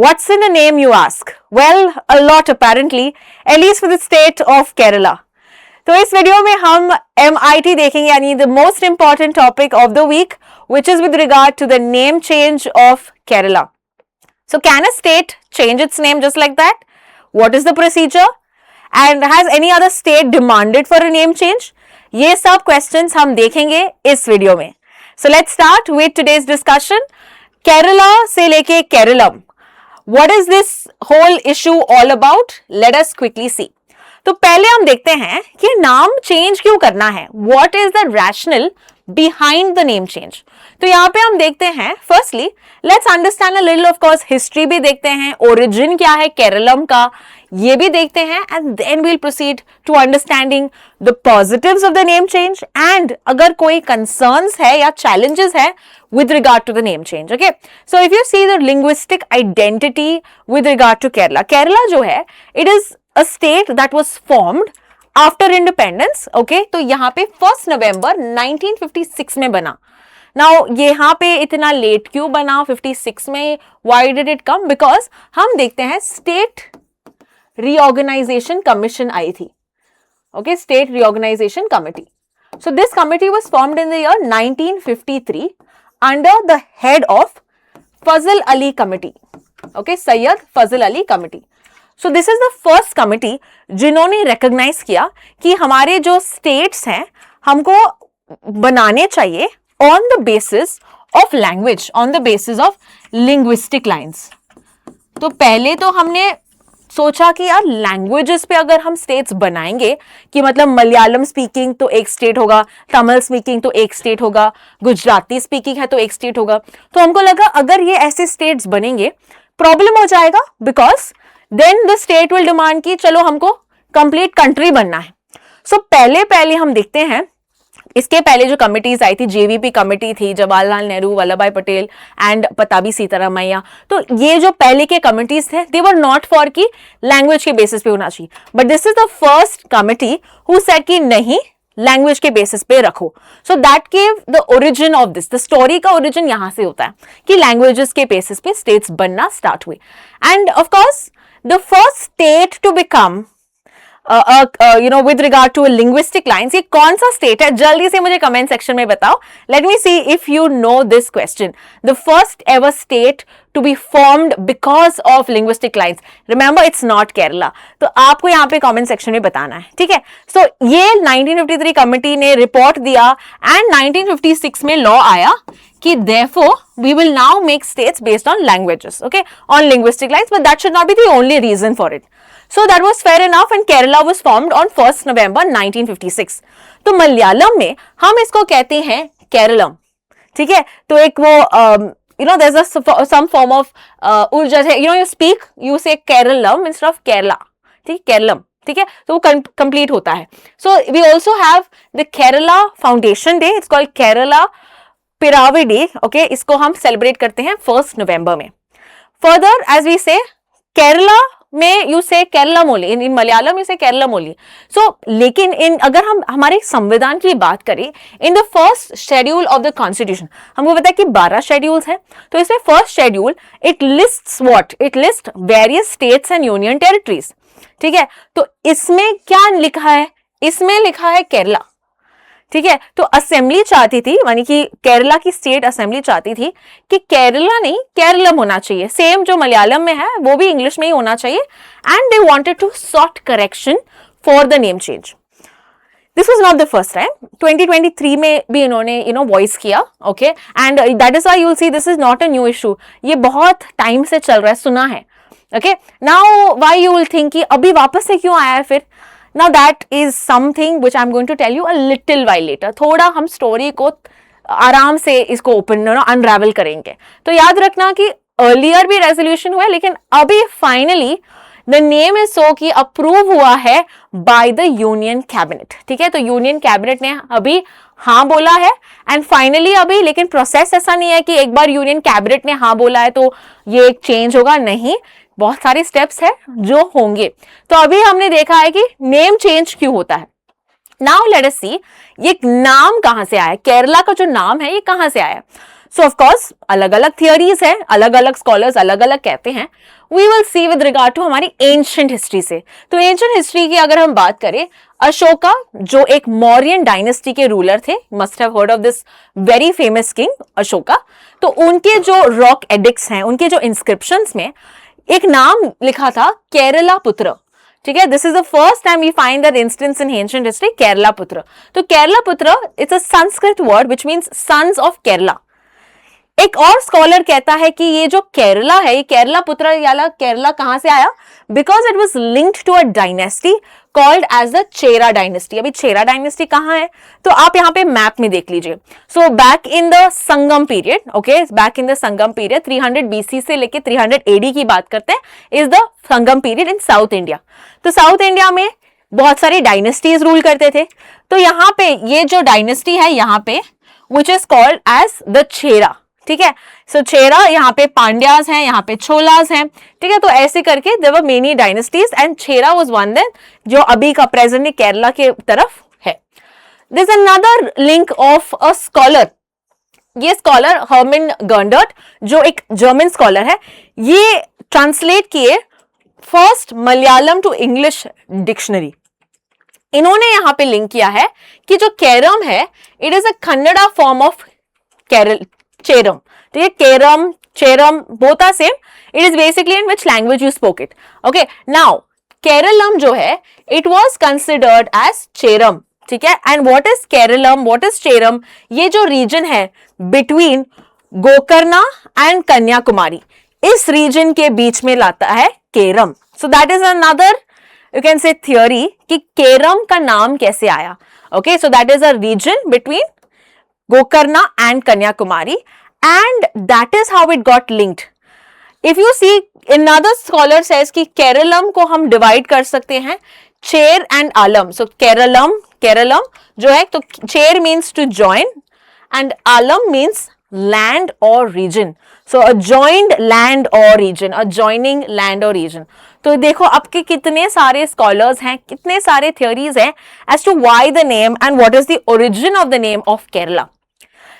What's in a name, you ask? Well, a lot apparently, at least for the state of Kerala. तो इस video में हम MIT देखेंगे, यानी the most important topic of the week, which is with regard to the name change of Kerala. So can a state change its name just like that? What is the procedure? And has any other state demanded for a name change? ये सब questions हम देखेंगे इस video में. So let's start with today's discussion. Kerala से लेके Kerala. What is this whole issue all about? Let us quickly see. तो पहले हम देखते हैं कि नाम चेंज क्यों करना है. What is the rationale behind the name change? तो यहाँ पे हम देखते हैं, firstly, let's understand a little, of course, history भी देखते हैं, origin क्या है केरलम का, ये भी देखते हैं, and then we'll proceed to understanding the positives of the name change and अगर कोई concerns है या challenges है with regard to the name change. Okay, so if you see the linguistic identity with regard to Kerala, Kerala जो है, it is a state that was formed after independence. Okay, तो यहाँ पे 1 November 1956 में बना. Now यहाँ पे इतना लेट क्यों बना 56 में? Why did it come? Because हम देखते हैं स्टेट reorganization commission आई थी. Okay, state reorganization committee. So this committee was formed in the year 1953 under the head of Fazl Ali Committee. Okay, Sayyid Fazl Ali Committee. So this is the first committee जिन्होंने recognize किया कि हमारे जो states हैं हमको बनाने चाहिए on the basis of language, on the basis of linguistic lines. तो पहले तो हमने सोचा कि यार लैंग्वेजेस पे अगर हम स्टेट्स बनाएंगे कि मतलब मलयालम स्पीकिंग तो एक स्टेट होगा, तमिल स्पीकिंग तो एक स्टेट होगा, गुजराती स्पीकिंग है तो एक स्टेट होगा, तो हमको लगा अगर ये ऐसे स्टेट्स बनेंगे प्रॉब्लम हो जाएगा, because then the state will demand कि चलो हमको कंप्लीट कंट्री बनना है. सो पहले हम देखते हैं, इसके पहले जो कमिटीज आई थी, जेवीपी कमिटी थी, जवाहरलाल नेहरू, वल्लभ भाई पटेल एंड पताबी सीतारामैया, तो ये जो पहले के कमिटीज थे दे वर नॉट फॉर कि लैंग्वेज के बेसिस पे होना चाहिए, but this is the first committee who said कि नहीं लैंग्वेज के बेसिस पे रखो. So that gave the origin of this. The story का ओरिजिन यहां से होता है कि लैंग्वेजेस के बेसिस पे स्टेट्स बनना स्टार्ट हुए. And of course the first state to become with regard to linguistic lines, ये कौन सा स्टेट है जल्दी से मुझे कमेंट सेक्शन में बताओ. Let me see if you know this question. The first ever state to be formed because of linguistic lines. Remember, it's not Kerala. तो आपको यहाँ पे कमेंट सेक्शन में बताना है, ठीक है. So ये 1953 कमिटी ने रिपोर्ट दिया एंड 1956 में लॉ आया कि therefore we will now make states based on languages, okay, on linguistic lines, but that should not be the only reason for it. So that was fair enough and Kerala was formed on 1st November 1956. तो मलयालम में हम इसको कहते हैं केरलम, ठीक है. तो एक वो there's a some form of ऊर्जा है, you say Keralam instead of Kerala, ठीक, केरलम, ठीक है. तो वो कंप्लीट होता है. So we also have the Kerala Foundation Day. It's called Kerala Piravi Day. Okay, इसको हम सेलिब्रेट करते हैं 1st November में. Further, as we say, Kerala में यू से केरला मोली, इन मलयालम यू से केरला मोली. सो लेकिन अगर हम हमारे संविधान की बात करें, इन the first schedule of the constitution हमको पता है कि 12 शेड्यूल्स हैं. तो इसमें first schedule it list various states and union territories, ठीक है. तो इसमें क्या लिखा है? इसमें लिखा है केरला, ठीक है. तो असेंबली चाहती थी, यानी कि केरला की स्टेट असेंबली चाहती थी कि केरला नहीं केरलम होना चाहिए, सेम जो मलयालम में है वो भी इंग्लिश में ही होना चाहिए. And they wanted to sought correction for the name change. This was not the first time. 2023 में भी इन्होंने वॉइस किया, okay. And that is why you will see this is not a new issue. ये बहुत time से चल रहा है, सुना है, okay. Now why you will think कि अभी वापस से क्यों आया है फिर? Now that is something which I'm going to tell you a little while later. थोड़ा हम स्टोरी को आराम से इसको ओपन अनरावल करेंगे. तो याद रखना कि अर्लियर भी रेजोल्यूशन हुआ है, लेकिन अभी finally the name is so कि अप्रूव हुआ है बाय द यूनियन कैबिनेट, ठीक है. तो यूनियन कैबिनेट ने अभी हाँ बोला है एंड फाइनली अभी, लेकिन प्रोसेस ऐसा नहीं है कि एक बार यूनियन कैबिनेट ने हाँ बोला है तो ये एक चेंज होगा, नहीं. बहुत सारे स्टेप्स है जो होंगे. तो अभी हमने देखा है कि नेम चेंज क्यों होता है. नाउ लेट अस सी ये नाम कहां से आया, केरला का जो नाम है ये कहां से आया. सो ऑफ कोर्स अलग अलग थियोरीज है, अलग अलग स्कॉलर्स अलग अलग कहते हैं. We will see with regard to हमारी एंशिएंट हिस्ट्री से. तो एंशिएंट हिस्ट्री की अगर हम बात करें, अशोका जो एक मौर्यन डायनेस्टी के रूलर थे, must have heard of this very famous king Ashoka. तो उनके जो रॉक एडिक्ट्स हैं, उनके जो इंस्क्रिप्शंस में एक नाम लिखा था केरला पुत्र. ठीक है, this is the first time we find that instance in ancient history, Kerala Putra. तो Kerala Putra it's a Sanskrit word which means sons of Kerala. एक और स्कॉलर कहता है कि ये जो केरला है, ये केरला पुत्र याला केरला कहां से आया, because it was linked to a dynasty called as the Chera dynasty. अभी चेरा डायनेस्टी कहां है, तो आप यहाँ पे मैप में देख लीजिए. So back in the Sangam period, okay, back in the Sangam period 300 BC से लेके 300 AD की बात करते हैं, is the Sangam period in south India. तो साउथ इंडिया में बहुत सारी डायनेस्टीज रूल करते थे. तो यहाँ पे ये जो डायनेस्टी है यहाँ पे which is called as the Chera. ठीक है, सो चेरा, यहाँ पे पांड्यास हैं, यहाँ पे छोलास हैं. ठीक है, तो ऐसे करके there were many dynasties and Chera was one then, जो अभी का प्रेजेंट में केरला के तरफ है. There is another link of a scholar. ये स्कॉलर हर्मन गर्नडर्ट जो एक जर्मन स्कॉलर है, ये ट्रांसलेट किए first Malayalam to English dictionary. इन्होंने यहाँ पे लिंक किया है कि जो केरम है, it is a Kannada form of Kerala Cheram. ठीक है, Keram Cheram both are same. It is basically in which language you spoke it. Okay, now Keralam जो है it was considered as Cheram. ठीक है, and what is Keralam, what is Cheram, ये जो रीजन है बिटवीन गोकर्णा एंड कन्याकुमारी, इस रीजन के बीच में लाता है Keram. So that is another you can say theory कि केरम का नाम कैसे आया. Okay, so that is a region between Gokarna and Kanyakumari, and that is how it got linked. If you see, another scholar says कि केरलम को हम divide कर सकते हैं चेर एंड आलम. सो केरलम जो है, तो cher means to join and alam means land और region. So a joined land और रीजन, अ जॉइनिंग लैंड और रीजन. तो देखो आपके कितने सारे स्कॉलर्स हैं, कितने सारे थियोरीज हैं as to why the name and what is the origin of the name of Kerala.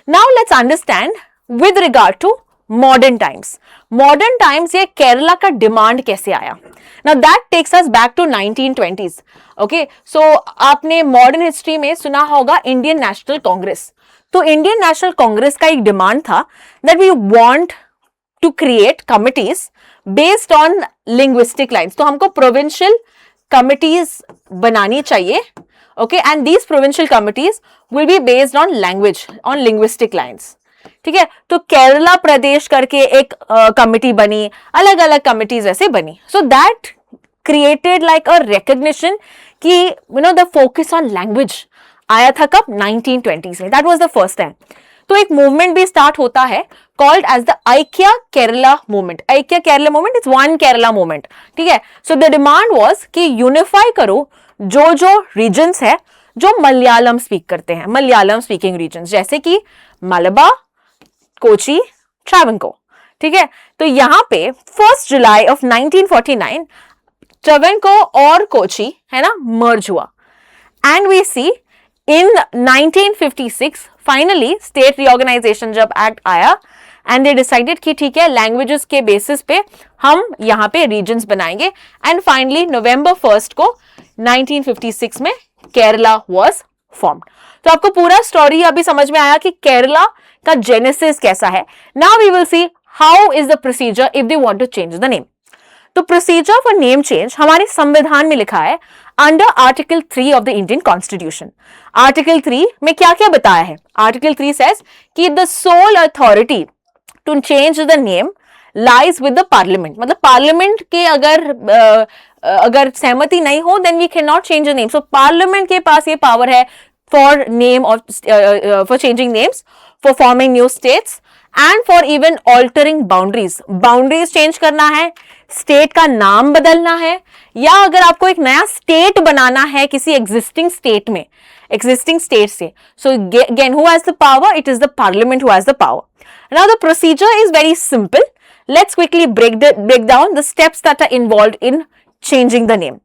Now let's understand with regard to modern times. Modern times ये केरला का डिमांड कैसे आया. Now that takes us back to 1920s. Okay, so आपने modern history में सुना होगा Indian national Congress. तो Indian national Congress का एक डिमांड था that we want to create committees based on linguistic lines. तो हमको प्रोविंशियल कमिटीज बनानी चाहिए. Okay, and these provincial committees will be based on language, on linguistic lines. ठीक है, तो केरला प्रदेश करके एक कमिटी बनी, अलग अलग कमिटीज ऐसे बनी. So that created like a recognition कि you know the focus on language आया था कब, 1920s में. That was the first time. तो एक मूवमेंट भी स्टार्ट होता है कॉल्ड एज द ऐक्य केरला मूवमेंट. ऐक्य Kerala movement is one Kerala movement. ठीक है, सो द डिमांड वाज कि यूनिफाई करो जो रीजन्स है जो मलयालम स्पीक करते हैं, मलयालम स्पीकिंग रीजन्स, जैसे कि मलबा, कोची, ट्रावंकोर. ठीक है, तो यहां पे 1 जुलाई ऑफ 1949 ट्रावंकोर और कोची है ना मर्ज हुआ. And we see in 1956 finally state reorganisation जब एक्ट आया एंड दे डिसाइडेड कि ठीक है लैंग्वेजेस के बेसिस पे हम यहाँ पे रीजन्स बनाएंगे. एंड फाइनली नवंबर 1 को 1956 में केरला वाज फॉर्म्ड. तो आपको पूरा स्टोरी अभी समझ में आया कि केरला का जेनेसिस कैसा है. Now we will see how is the procedure if they want to change the name. तो प्रोसीजर फॉर नेम चेंज हमारे संविधान में लिखा है under article 3 of the Indian constitution. Article 3 में क्या क्या बताया है. आर्टिकल 3 सेज कि the sole authority to change the name lies with the parliament. मतलब पार्लियामेंट के अगर सहमति नहीं हो then we can not change the name. So parliament के पास ये पावर है फॉर नेम और for changing names, for forming new states and for even altering boundaries. Boundaries change करना है, स्टेट का नाम बदलना है, या अगर आपको एक नया स्टेट बनाना है किसी एग्जिस्टिंग स्टेट में, एग्जिस्टिंग स्टेट से. So again who has the power, it is the parliament who has the power. Now the procedure is very simple. Let's quickly break down the steps that are involved in changing the name.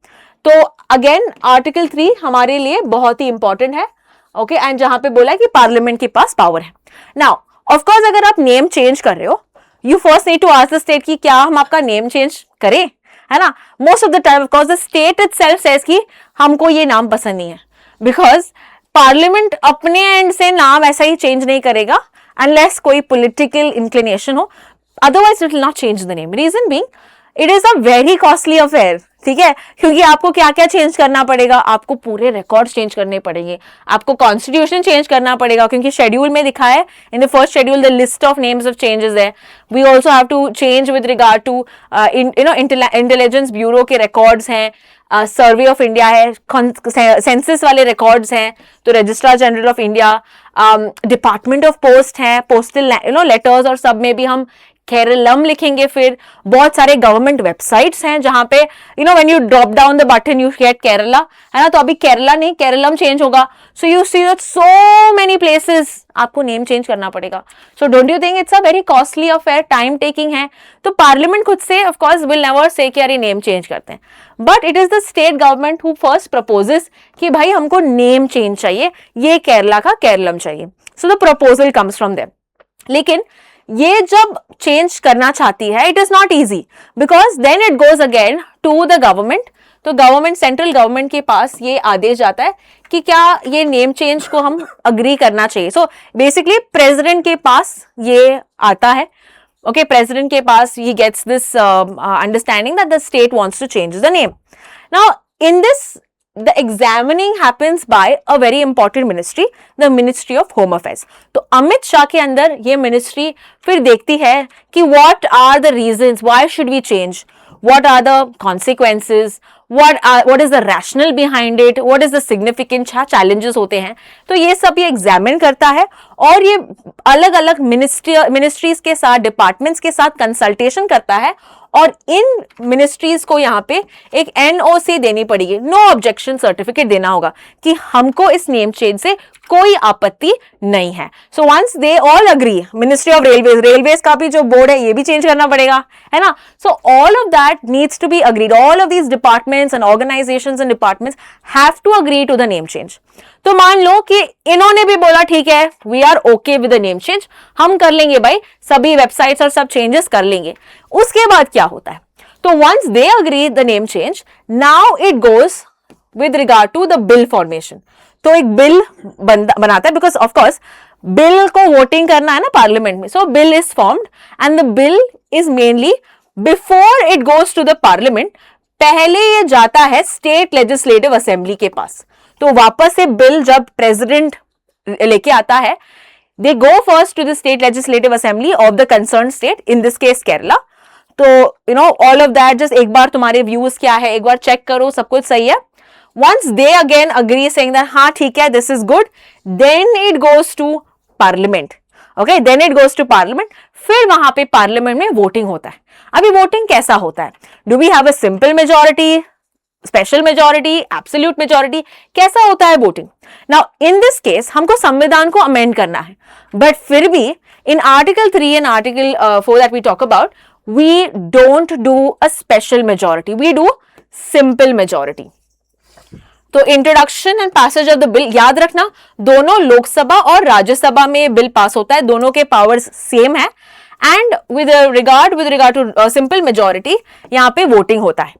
तो again article 3 हमारे लिए बहुत ही important है. Okay, and जहां पे बोला है कि पार्लियामेंट के पास पावर है. नाउ ऑफकोर्स अगर आप नेम चेंज कर रहे हो, you first need to ask the state कि क्या हम आपका नेम चेंज करें, है ना. Most of the time of course the state itself says कि हमको ये नाम पसंद नहीं है, बिकॉज पार्लियामेंट अपने एंड से नाम ऐसा ही चेंज नहीं करेगा अनलेस कोई पॉलिटिकल इंक्लिनेशन हो, otherwise it will not change the name. Reason being it is a very costly affair, ठीक है, क्योंकि आपको क्या क्या चेंज करना पड़ेगा, आपको पूरे रिकॉर्ड्स चेंज करने पड़ेंगे, आपको कॉन्स्टिट्यूशन चेंज करना पड़ेगा, क्योंकि शेड्यूल में दिखा है in the first schedule the list of names of changes है. We also have to change with regard to intelligence bureau के रिकॉर्ड्स हैं, सर्वे ऑफ इंडिया है, सेंसस वाले रिकॉर्ड्स हैं, तो registrar general of India, department of post है, postal letters और सब में भी हम केरलम लिखेंगे. फिर बहुत सारे गवर्नमेंट वेबसाइट्स हैं जहां पे when you drop down the button you get Kerala, है ना, तो अभी केरला नहीं केरलम चेंज होगा. So you see that so many places आपको नेम चेंज करना पड़ेगा. So don't you think it's a very costly affair, time taking है. तो पार्लियामेंट खुद से of course will never say कि अरे नेम चेंज करते हैं, but it is the state government who first proposes कि भाई हमको नेम चेंज चाहिए, ये केरला का केरलम चाहिए. So the proposal comes from them. लेकिन ये जब चेंज करना चाहती है it is not easy, because then it goes again to the government. तो गवर्नमेंट, सेंट्रल गवर्नमेंट के पास ये आदेश जाता है कि क्या ये नेम चेंज को हम अग्री करना चाहिए. सो बेसिकली प्रेसिडेंट के पास ये आता है. Okay, president के पास he gets this understanding that the state wants to change the name. Now in this the examining happens by a very important ministry, the Ministry of Home Affairs. तो अमित शाह के अंदर ये मिनिस्ट्री फिर देखती है कि what are the reasons, why should we change, what are the consequences, what is the rationale behind it, what is the significant challenges होते हैं. तो ये सब ये एग्जामिन करता है और ये अलग अलग मिनिस्ट्रीज के साथ, डिपार्टमेंट्स के साथ कंसल्टेशन करता है और इन मिनिस्ट्रीज को यहाँ पे एक एनओसी देनी पड़ेगी, नो ऑब्जेक्शन सर्टिफिकेट देना होगा कि हमको इस नेम चेंज से कोई आपत्ति नहीं है. So once they all agree, ministry of railways का भी जो बोर्ड है ये भी चेंज करना पड़ेगा, है ना. So all of that needs to be agreed, all of these departments and organisations and departments have to agree to the name change. तो मान लो कि इन्होंने भी बोला ठीक है we are okay with the name change, हम कर लेंगे भाई, सभी वेबसाइट्स और सब चेंजेस कर लेंगे. उसके बाद क्या होता है, तो once they agree the name change, now it goes with regard to the bill formation. तो एक बिल बनाता है, बिकॉज ऑफ कोर्स बिल को वोटिंग करना है ना पार्लियामेंट में. So bill is formed and the bill is mainly before it goes to the parliament, पहले ये जाता है स्टेट लेजिस्लेटिव असेंबली के पास. तो वापस से बिल जब प्रेसिडेंट लेके आता है, they go first to the state legislative assembly of the concern state, in this case Kerala. तो ऑल ऑफ दैट, जस्ट एक बार तुम्हारे व्यूज क्या है एक बार चेक करो, सब कुछ सही है. Once they again agree saying that हाँ ठीक है this is good, then it goes to parliament. Okay, then it goes to parliament. फिर वहां पे पार्लियामेंट में वोटिंग होता है. अभी वोटिंग कैसा होता है, do we have a simple majority, special majority, absolute majority, कैसा होता है voting. Now in this case हमको संविधान को अमेंड करना है, बट फिर भी in article 3 and article 4 that we talk about, we don't do a special majority, we do simple majority. तो introduction and passage of the bill, याद रखना दोनों लोकसभा और राज्यसभा में बिल पास होता है, दोनों के पावर्स सेम है. And with regard to simple majority यहाँ पे वोटिंग होता है.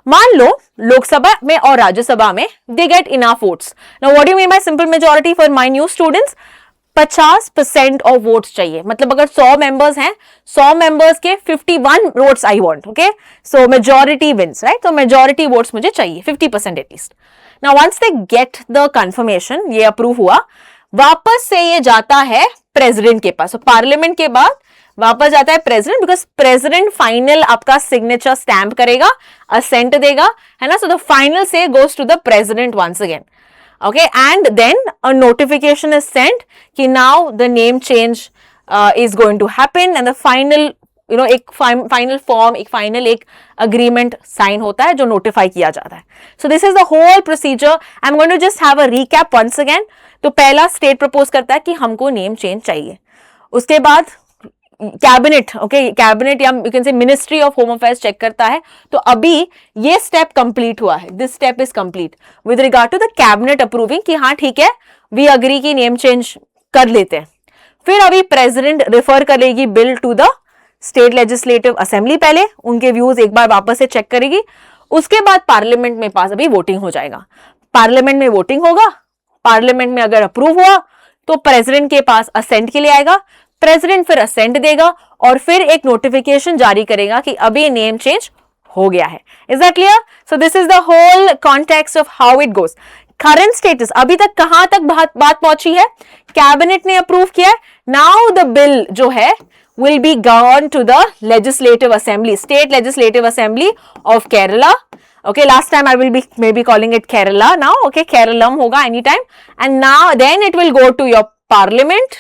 मान लो लोकसभा में और राज्यसभा में they get enough votes. Now what do you mean by simple majority for my new students, 50% of votes चाहिए. मतलब अगर 100 मेंबर्स हैं, 100 मेंबर्स के 51 votes I want. Okay, so majority wins, right. तो मेजोरिटी वोट्स मुझे चाहिए 50% at least. Now once they get the confirmation, ये approve हुआ, वापस से ये जाता है प्रेसिडेंट के पास. पार्लियामेंट के बाद वापस जाता है प्रेसिडेंट, बिकॉज प्रेसिडेंट फाइनल आपका सिग्नेचर स्टैम्प करेगा, असेंट देगा, है ना. सो द फाइनल से goes to the president once again. Okay, and then a notification is sent कि now the name change is going to happen and the final एक final form, एक final एक agreement sign होता है जो notify किया जाता है. So this is the whole procedure. I am going to just have a recap once again. तो पहला स्टेट प्रपोज करता है कि हमको नेम चेंज चाहिए. उसके बाद कैबिनेट, ओके, कैबिनेट या you can say ministry of home affairs check करता है. तो अभी ये स्टेप कंप्लीट हुआ है, this step is complete with regard to the cabinet approving कि हाँ ठीक है वी अग्री की नेम चेंज कर लेते हैं. फिर अभी प्रेसिडेंट रेफर करेगी bill to the state legislative assembly, पहले उनके व्यूज एक बार वापस से चेक करेगी, उसके बाद पार्लियामेंट में पास अभी वोटिंग हो जाएगा, पार्लियामेंट में वोटिंग होगा, पार्लियामेंट में अगर अप्रूव हुआ तो प्रेसिडेंट के पास असेंट के लिए आएगा, प्रेसिडेंट फिर असेंट देगा और फिर एक नोटिफिकेशन जारी करेगा कि अभी नेम चेंज हो गया है। Is that clear? So this is the whole context of how it goes. Current status अभी तक कहां तक बात पहुंची है? कैबिनेट ने अप्रूव किया है, नाउ द बिल जो है will be gone to the legislative assembly, state legislative assembly of Kerala. Okay, last time I will be maybe calling it Kerala now. Okay, Keralam hoga anytime, and now then it will go to your parliament.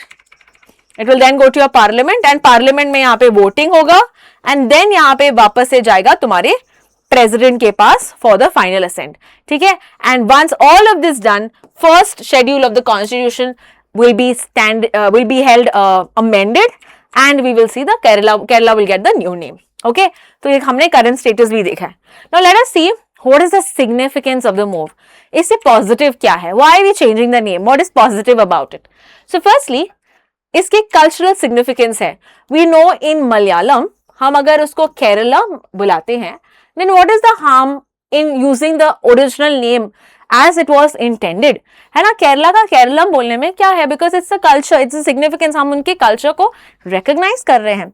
It will then go to your parliament and parliament में यहाँ पे voting होगा and then यहाँ पे वापस से जाएगा तुम्हारे president के पास for the final assent. ठीक है? And once all of this done, first schedule of the constitution will be held amended. And we will see the Kerala will get the new name. Okay, तो ये हमने current status भी देखा है. Now let us see what is the significance of the move. इससे positive क्या है? Why are we changing the name? What is positive about it? So firstly, इसकी cultural significance है. We know in Malayalam हम अगर उसको Kerala बुलाते हैं, then what is the harm in using the original name as it was intended? है ना, केरला का केरलम बोलने में क्या है? Because it's a culture, it's a significance, हम उनके कल्चर को रिकॉग्नाइज कर रहे हैं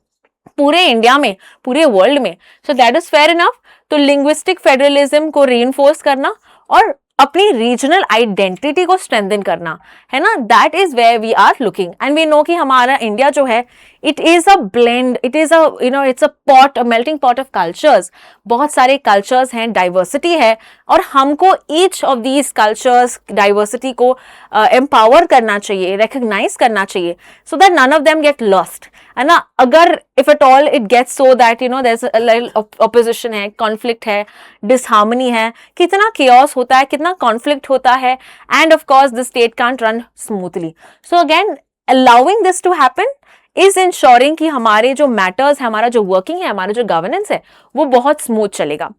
पूरे इंडिया में, पूरे वर्ल्ड में. सो दैट इज फेयर इनफ. तो लिंग्विस्टिक फेडरलिज्म को रीइंफोर्स करना और अपनी रीजनल आइडेंटिटी को स्ट्रेंथन करना है ना, that is where we are looking. And we know कि हमारा इंडिया जो है, it is a blend, it is a it's a pot, a melting pot of cultures. बहुत सारे कल्चर्स हैं, डाइवर्सिटी है, और हमको each of these cultures, diversity को एम्पावर करना चाहिए, रिकग्नाइज करना चाहिए, so that none of them get lost. है ना, अगर if at all it gets so that there is opposition है, कॉन्फ्लिक्ट है, डिसहार्मनी है, कितना केओस होता है, कितना कॉन्फ्लिक्ट होता है, and of course the state can't run smoothly. So again allowing this to happen is ensuring कि हमारे जो मैटर्स है, हमारा जो वर्किंग है, हमारा जो गवर्नेंस है, वो बहुत स्मूथ चलेगा.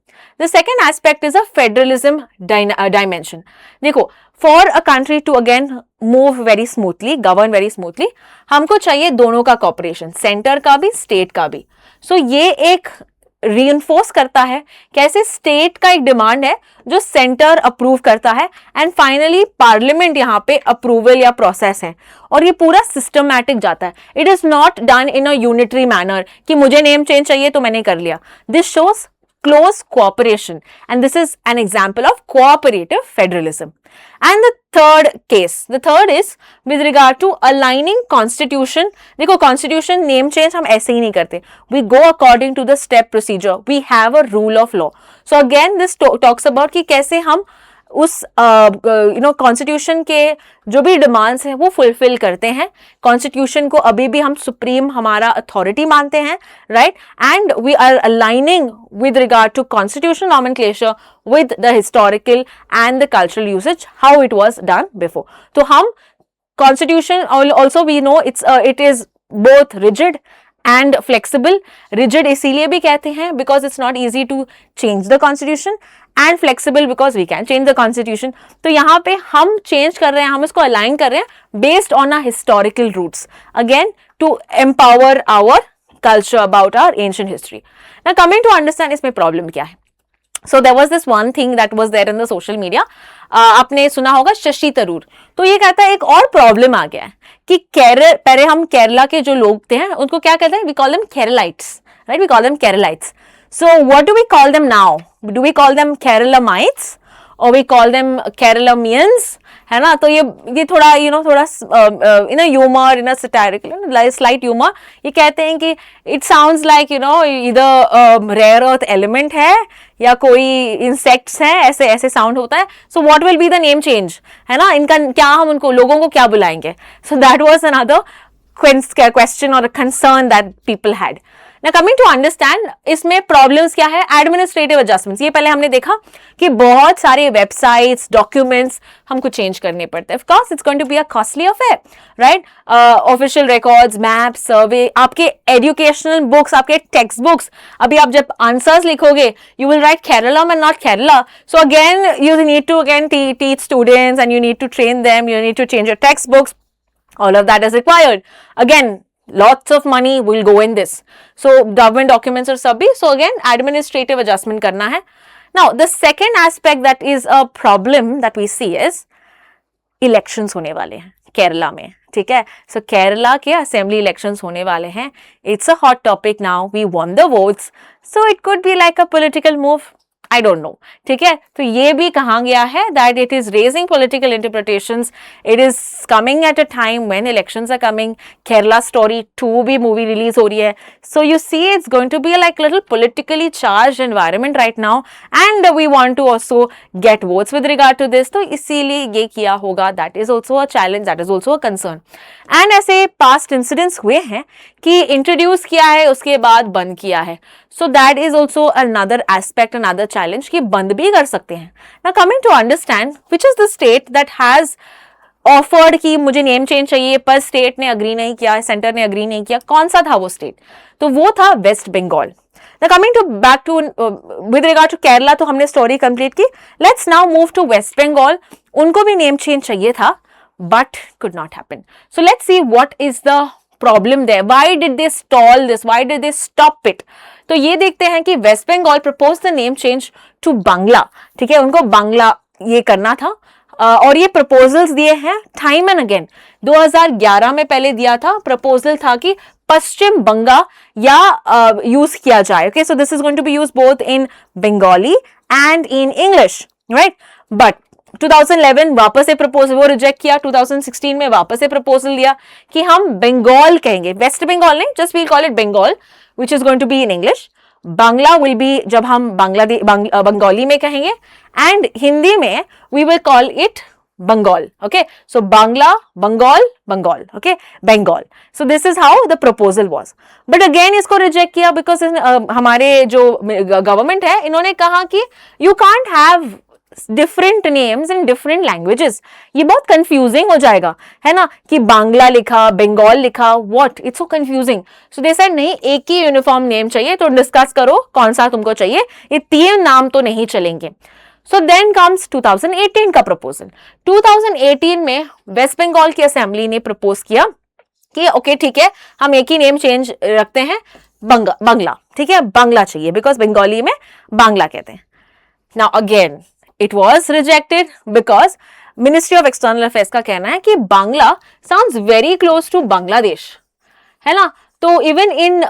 The second aspect is a federalism dimension. देखो, for a country to again move very smoothly, govern very smoothly, हमको चाहिए दोनों का कॉपरेशन, सेंटर का भी, स्टेट का भी. सो ये एक रीइंफोर्स करता है कैसे स्टेट का एक डिमांड है जो सेंटर अप्रूव करता है, एंड फाइनली पार्लियामेंट यहाँ पे अप्रूवल या प्रोसेस है, और ये पूरा सिस्टमैटिक जाता है. It is not done in a unitary manner कि मुझे नेम चेंज चाहिए तो मैंने कर लिया. This shows close cooperation, and this is an example of cooperative federalism. And the third is with regard to aligning constitution. देखो, constitution name change हम ऐसे ही नहीं करते, we go according to the step procedure, we have a rule of law. So again this talks about कि कैसे हम उस constitution के जो भी डिमांड्स हैं वो फुलफिल करते हैं. कॉन्स्टिट्यूशन को अभी भी हम सुप्रीम हमारा अथॉरिटी मानते हैं, right, and we are aligning with regard to constitutional nomenclature with the historical and the cultural usage how it was done before. तो हम constitution also we know it is both rigid and flexible. Rigid इसीलिए भी कहते हैं because it's not easy to change the constitution, and flexible because we can change the constitution. तो यहाँ पे हम चेंज कर रहे हैं, हम इसको अलाइन कर रहे हैं based on our historical roots, again to empower our culture about our ancient history. Now coming to understand इसमें प्रॉब्लम क्या है. So there was this one thing that was there in the social media. आपने सुना होगा शशि थरूर. तो ये कहता है एक और प्रॉब्लम आ गया है कि पहले हम केरला के जो लोग थे उनको क्या कहते हैं, we call them Keralites, right? We call them Keralites. So what do we call them now? Do we call them Keralamites or we call them Keralamians? है ना, तो ये थोड़ा थोड़ा इन ह्यूमर, इन सटायरिकल स्लाइट ह्यूमर, ये कहते हैं कि इट साउंड्स लाइक इधर रेयर अर्थ एलिमेंट है या कोई इंसेक्ट्स हैं, ऐसे साउंड होता है. So what will be the name change, है ना, इनका क्या, हम उनको लोगों को क्या बुलाएंगे. So that was another question और concern that people had. Now coming to understand इसमें प्रॉब्लम्स क्या है, एडमिनिस्ट्रेटिव एडजस्टमेंट्स. ये पहले हमने देखा कि बहुत सारे वेबसाइट्स, डॉक्यूमेंट्स हमको चेंज करने पड़ते हैं. Of course it's going to be a costly affair, right. Official records, map, survey, आपके एजुकेशनल बुक्स, आपके टेक्स्ट बुक्स, अभी आप जब आंसर्स लिखोगे you will write Keralam and not Kerala. So again you need to again teach students and you need to train them, you need to change your text books. All of that is required. Again, lots of money will go in this. So government documents और सब भी. So again, administrative adjustment करना है. Now the second aspect that is a problem that we see is elections होने वाले हैं केरला में. ठीक है. So केरला के assembly elections होने वाले हैं. It's a hot topic now. We won the votes. So it could be like a political move. I don't know. ठीक है. तो ये भी कहा गया है that it is raising political interpretations. It is coming at a time when elections are coming. Kerala Story 2 भी movie release हो रही है. So you see it's going to be like little politically charged environment right now, and we want to also get votes with regard to this. तो इसीलिए ये किया होगा. That is also a challenge. That is also a concern. And ऐसे past incidents हुए हैं कि introduce किया है उसके बाद बंद किया है. So that is also another aspect, another challenge कि बंद भी कर सकते हैं. Now coming to understand which is the state that has offered कि मुझे नेम चेंज चाहिए पर स्टेट ने अग्री नहीं किया, सेंटर ने अग्री नहीं किया. कौन सा था वो स्टेट? तो वो था West Bengal. Now coming to back to with regard to Kerala तो हमने स्टोरी कंप्लीट की. Let's now move to West Bengal. उनको भी नेम चेंज चाहिए था but could not happen. So let's see what is the problem there. Why did they stall this? Why did they stop it? तो ये देखते हैं कि West Bengal propose the name change to Bangla. ठीक है, उनको बांग्ला ये करना था और ये प्रपोजल्स दिए हैं टाइम एंड अगेन. 2011 में पहले दिया था, प्रपोजल था कि पश्चिम बंगा या यूज किया जाए. Okay, so this is going to be use both in Bengali and in English, right. But 2011 वापस से प्रपोजल वो रिजेक्ट किया. 2016 में वापस से प्रपोजल दिया कि हम बंगाल कहेंगे, वेस्ट बंगाल नहीं, just we'll call it Bengal which is going to be in English. Bangla will be जब हम बंगाली में कहेंगे, and हिंदी में we will call it Bengal. Okay, so Bangla, Bengal, Bengal. Okay, Bengal. So this is how the proposal was. But again इसको reject किया because हमारे जो government है इन्होंने कहा कि you can't have different names in different languages. ये बहुत कंफ्यूजिंग हो जाएगा, है ना, कि बांग्ला लिखा, बंगाल लिखा, what, it's so confusing. So they said नहीं, एक ही यूनिफॉर्म नेम चाहिए, तो डिस्कस करो कौन सा तुमको चाहिए, ये तीन नाम तो नहीं चलेंगे. सो देन कम्स 2018 का प्रपोजल. 2018 में वेस्ट बंगाल की असेंबली ने प्रपोज किया कि ओके ठीक है, हम एक ही नेम चेंज रखते हैं, बांग्ला. ठीक है, बांग्ला चाहिए बिकॉज बंगाली में बांग्ला कहते हैं. Now again it was rejected because Ministry of External Affairs का कहना है कि Bangla sounds very close to Bangladesh, है ना. तो even in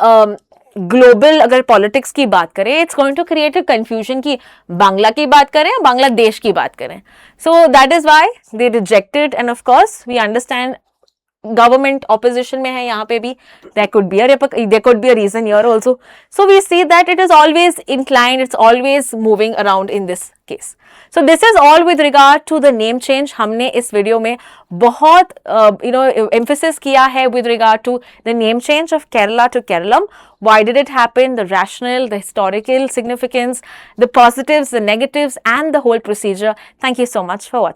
ग्लोबल अगर पॉलिटिक्स की बात करें, it's going to create a confusion कि बांग्ला की बात करें या बांग्लादेश की बात करें. So that is why they rejected. And of course we understand government opposition में है यहाँ पे भी, there could be a reason here also. So we see that it is always inclined, it's always moving around in this case. So this is all with regard to the name change. हमने इस video में बहुत emphasis किया है with regard to the name change of Kerala to Keralam. Why did it happen? The rationale, the historical significance, the positives, the negatives, and the whole procedure. Thank you so much for watching.